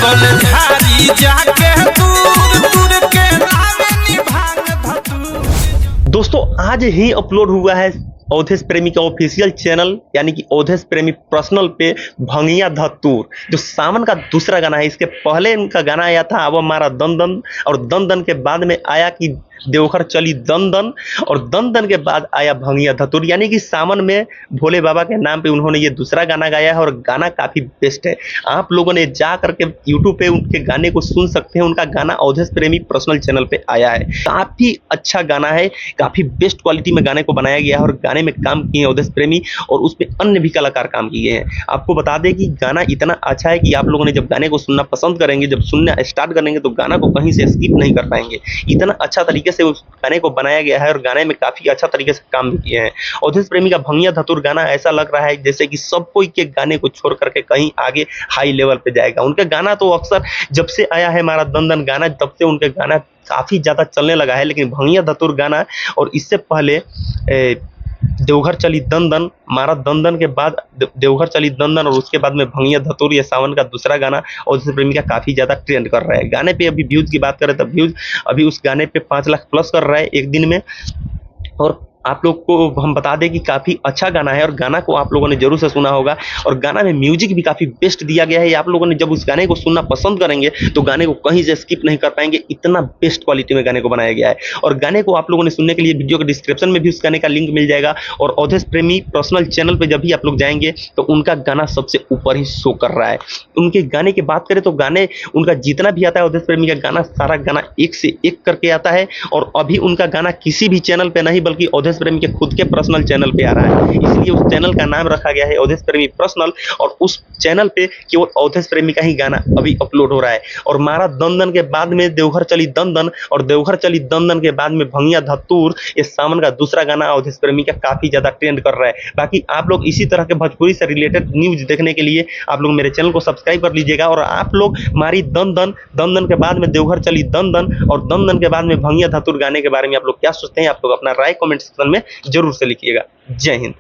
झारी जाके दूर दूर के लावेनी भांग धतूर। दोस्तों आज ही अपलोड हुआ है अवधेश प्रेमी का ऑफिशियल चैनल यानी कि अवधेश प्रेमी पर्सनल पे भंगिया धतूर जो सावन का दूसरा गाना है। इसके पहले इनका गाना आया था अब हमारा दन दन, और दन दन के बाद में आया कि देवघर चली दन दन, और दन दन के बाद आया भंगिया धतूर। यानी कि सावन में भोले बाबा के नाम पे उन्होंने ये दूसरा गाना गाया है और गाना काफी बेस्ट है। आप लोगों ने जा करके यूट्यूब पे उनके गाने को सुन सकते हैं। उनका गाना अवधेश प्रेमी पर्सनल चैनल पे आया है। काफी अच्छा गाना है, काफी बेस्ट क्वालिटी में गाने को बनाया गया है और गाने में काम किए अवधेश प्रेमी और उस पर अन्य भी कलाकार काम किए हैं। आपको बता दें कि गाना इतना अच्छा है कि आप लोगों ने जब गाने को सुनना पसंद करेंगे, जब सुनना स्टार्ट करेंगे तो गाना को कहीं से स्किप नहीं कर पाएंगे। इतना अच्छा तरीके से उस गाने को बनाया गया है और गाने में काफी अच्छा तरीके से काम भी किए हैं। अवधेश प्रेमी का भंगिया धतूर गाना ऐसा लग रहा है जैसे कि सब कोई के गाने को छोड़ करके कहीं आगे हाई लेवल पे जाएगा। उनका गाना तो अक्सर जब से आया है हमारा दन दन गाना, तब से उनके गाना काफी ज्यादा चलने लगा है। लेकिन भंगिया धतूर गाना और इससे पहले देवघर चली दन दन, मारा दन दन के बाद देवघर चली दन दन और उसके बाद में भंगिया धतूर, ये सावन का दूसरा गाना अवधेश प्रेमी का काफी ज्यादा ट्रेंड कर रहा है। गाने पे अभी व्यूज की बात करें तो व्यूज अभी उस गाने पे 5 लाख प्लस कर रहा है एक दिन में। और आप लोग को हम बता दें कि काफी अच्छा गाना है और गाना को आप लोगों ने जरूर से सुना होगा और गाना में म्यूजिक भी काफी बेस्ट दिया गया है। आप लोगों ने जब उस गाने को सुनना पसंद करेंगे तो गाने को कहीं से स्किप नहीं कर पाएंगे, इतना बेस्ट क्वालिटी में गाने को बनाया गया है। और गाने को आप लोगों ने सुनने के लिए वीडियो के डिस्क्रिप्शन में भी उस गाने का लिंक मिल जाएगा और अवधेश प्रेमी पर्सनल चैनल पर जब भी आप लोग जाएंगे तो उनका गाना सबसे ऊपर ही शो कर रहा है। उनके गाने की बात करें तो गाने उनका जितना भी आता है अवधेश प्रेमी का गाना, सारा गाना एक से एक करके आता है। और अभी उनका गाना किसी भी चैनल पे नहीं बल्कि अवधेश प्रेमी के खुद के पर्सनल चैनल पे आ रहा है, इसलिए उस चैनल का नाम रखा गया है अवधेश प्रेमी पर्सनल। और उस चैनल पे केवल अवधेश प्रेमी का ही गाना अभी अपलोड हो रहा है। और मारा दन दन के बाद में देवघर चली दन दन, और देवघर चली दन दन के बाद में भंगिया धतूर, ये सावन का दूसरा गाना अवधेश प्रेमी का काफी ज्यादा ट्रेंड कर रहा है। बाकी आप लोग इसी तरह के भोजपुरी से रिलेटेड न्यूज देखने के लिए आप लोग मेरे चैनल को सब्सक्राइब कर लीजिएगा। और आप लोग मारी दन दन, दन दन के बाद में देवघर चली दन दन और दन दन के बाद में भंगिया धतूर गाने के बारे में आप लोग क्या सोचते हैं? आप लोग अपना राय कमेंट सेक्शन में जरूर से लिखिएगा। जय हिंद।